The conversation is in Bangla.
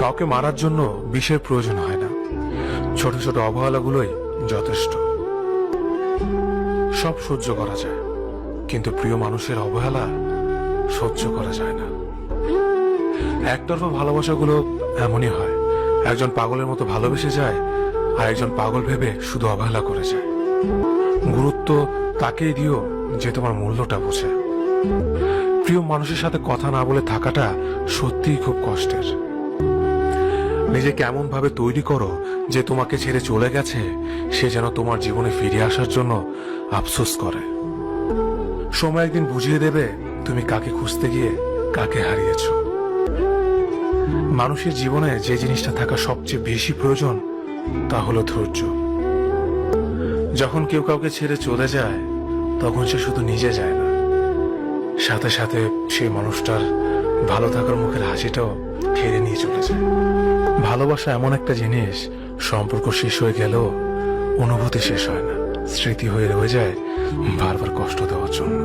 কাউকে মারার জন্য বিষের প্রয়োজন হয় না, ছোট ছোট অবহেলাগুলোই যথেষ্ট। সব সহ্য করা যায়, কিন্তু প্রিয় মানুষের অবহেলা সহ্য করা যায় না। একতরফা ভালোবাসাগুলো এমনই হয়, একজন পাগলের মতো ভালোবেসে যায়, আর একজন পাগল ভেবে শুধু অবহেলা করে যায়। গুরুত্ব তাকেই দিও যে তোমার মূল্যটা বোঝে। প্রিয় মানুষের সাথে কথা না বলে থাকাটা সত্যিই খুব কষ্টের। নিজেকে এমন ভাবে তৈরি করো যে তোমাকে ছেড়ে চলে গেছে সে যেন তোমার জীবনে ফিরে আসার জন্য আফসোস করে। সময় একদিন বুঝিয়ে দেবে তুমি কাকে খুঁজতে গিয়ে কাকে হারিয়েছ। মানুষের জীবনে যে জিনিসটা থাকা সবচেয়ে বেশি প্রয়োজন তা হলো ধৈর্য। যখন কেউ কাউকে ছেড়ে চলে যায় তখন সে শুধু নিজে যায় না, সাথে সাথে সেই মানুষটার ভালো থাকার মুখের হাসিটাও ফিরে নিয়ে চলে যায়। ভালোবাসা এমন একটা জিনিস, সম্পর্ক শেষ হয়ে গেলেও অনুভূতি শেষ হয় না, স্মৃতি হয়ে রয়ে যায় বারবার কষ্ট দেওয়ার জন্য।